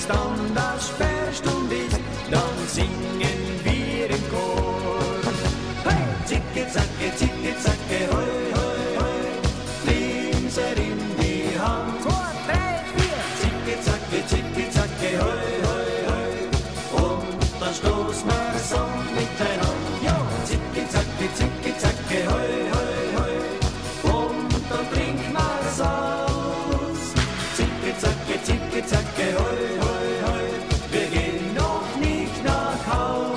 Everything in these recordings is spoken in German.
dann das Sperrstunde ist, dann singen wir im Chor. Hey, zicke, zacke, hoi, hoi, hoi, Glimser in die Hand. 2, 3, 4, zicke, zacke, hoi, hoi, hoi, und dann stoßen wir so miteinander. Ja, zicke, zacke, hoi, hoi, hoi, und dann trinken wir's aus. Zicke, zacke, hoi, hoi, hoi, wir gehen noch nicht nach Haus.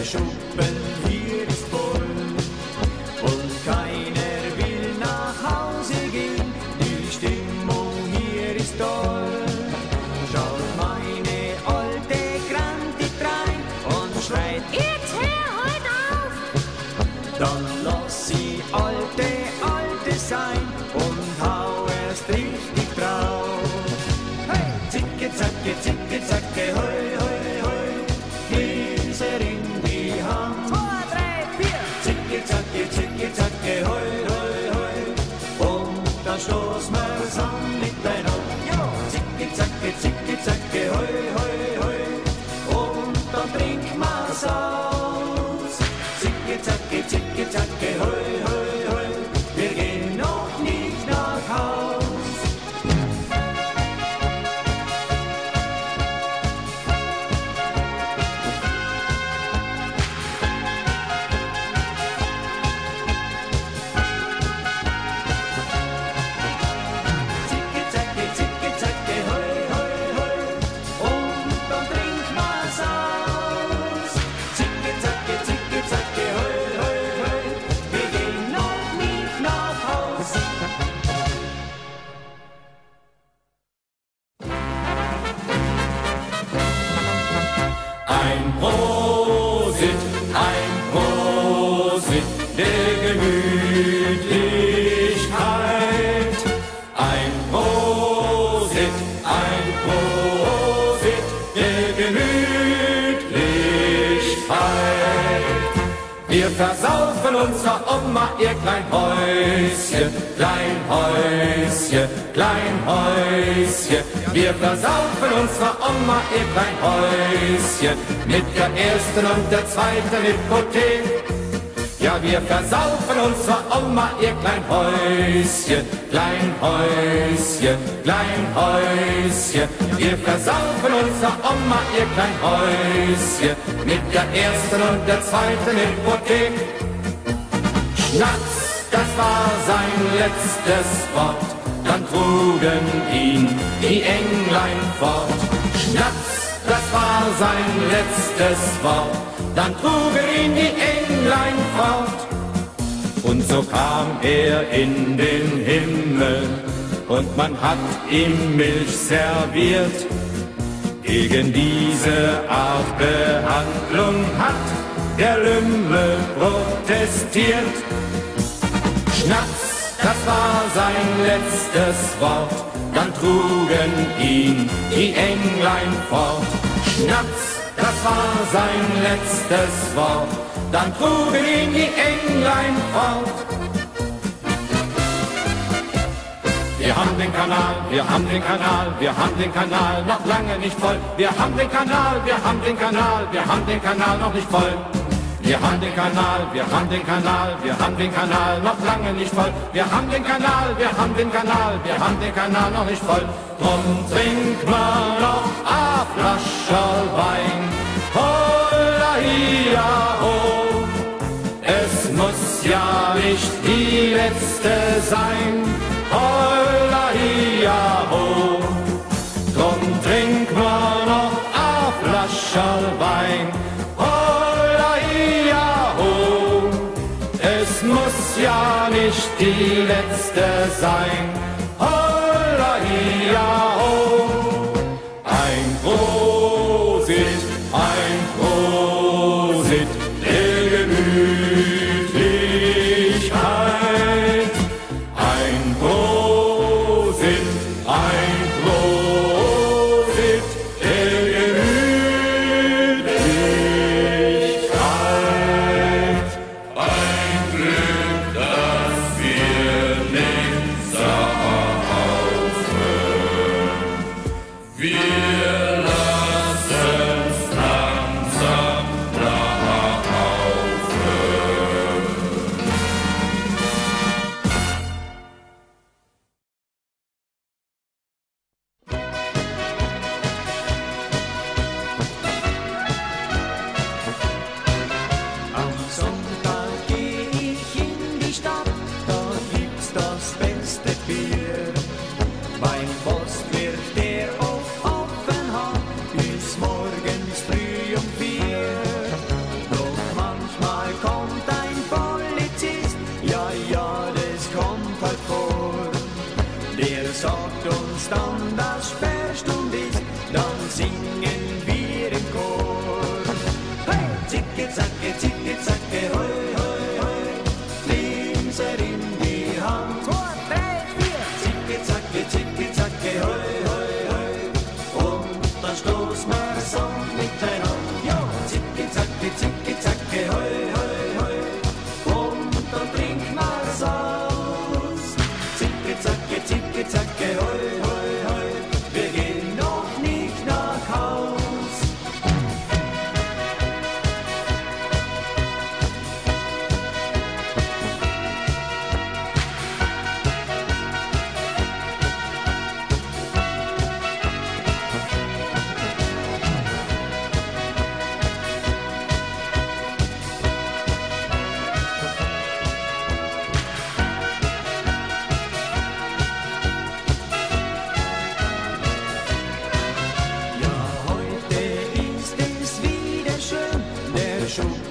Schuppen hier ist voll und keiner will nach Hause gehen, die Stimmung hier ist toll. Schaut meine alte Granti rein und schreit, jetzt hör heute auf! Dann lass sie alte sein und hau erst richtig drauf. Hey, zicke, zacke, hoi, hoi, hoi, Gläser in die Hand. 2, 3, 4, zicke, zacke, hoi, hoi, hoi, und dann stoßen wir's an miteinander. Ja, zicke, zacke, hoi, hoi, hoi, und dann trinken wir's aus. Zicke, zacke, hoi, hoi, hoi, wir gehen noch nicht nach Haus. Ein Prosit der Gemütlichkeit. Ein Prosit der Gemütlichkeit. Wir versaufen unserer Oma ihr Kleinhäuschen, Kleinhäuschen. Wir versaufen unserer Oma ihr Kleinhäuschen mit der ersten und der zweiten Hypothek. Ja, wir versaufen unserer Oma ihr Kleinhäuschen. Wir versaufen unserer Oma ihr Kleinhäuschen mit der ersten und der zweiten Hypothek. Schnatz, das war sein letztes Wort, dann trugen ihn die Englein fort. Schnatz, das war sein letztes Wort, dann trugen ihn die Englein fort. Und so kam er in den Himmel und man hat ihm Milch serviert. Gegen diese Art Behandlung hat der Lümmel protestiert. Schnatz, das war sein letztes Wort, dann trugen ihn die Englein fort. Schnatz, das war sein letztes Wort, dann trugen ihn die Englein fort. Wir haben den Kanal, wir haben den Kanal, wir haben den Kanal noch lange nicht voll. Wir haben den Kanal, wir haben den Kanal, wir haben den Kanal noch nicht voll. Wir haben den Kanal, wir haben den Kanal, wir haben den Kanal noch lange nicht voll. Wir haben den Kanal, wir haben den Kanal, wir haben den Kanal noch nicht voll. Drum trink mal noch a Flascherl Wein. Holla hia ho. Es muss ja nicht die letzte sein. Holla hia ho. Drum trink mal noch a Flascherl Wein. Es muss ja nicht die letzte sein. Holla hi. ja, oh. Ein Prosit der Gemütlichkeit. Ein Prosit der Gemütlichkeit. Ein Glück, dass wir nicht saufen. Wir lassen's langsam laufen. Am Sonntag geh ich in die Stadt, da gibt's das beste Bier. Beim Postwirt, der oft offen hat, bis morgens früh um 4. Doch manchmal kommt ein Polizist, ja, das kommt halt vor. Der sagt uns dann, dass Sperrstunde ist, dann singen wir im Chor. Hey, zicke, zacke, hoi, hoi, hoi, nimm's er in die Hand. 2, 3, 4, zicke, zacke, hoi, hoi, hoi, und dann stoßen wir so miteinander. Jo, zicke, zacke, hoi, hoi, hoi, und dann trinken wir's aus. Zicke, zacke, hoi, hoi, hoi, wir gehen noch nicht nach Haus. Ja, heute ist es wieder schön, der Schub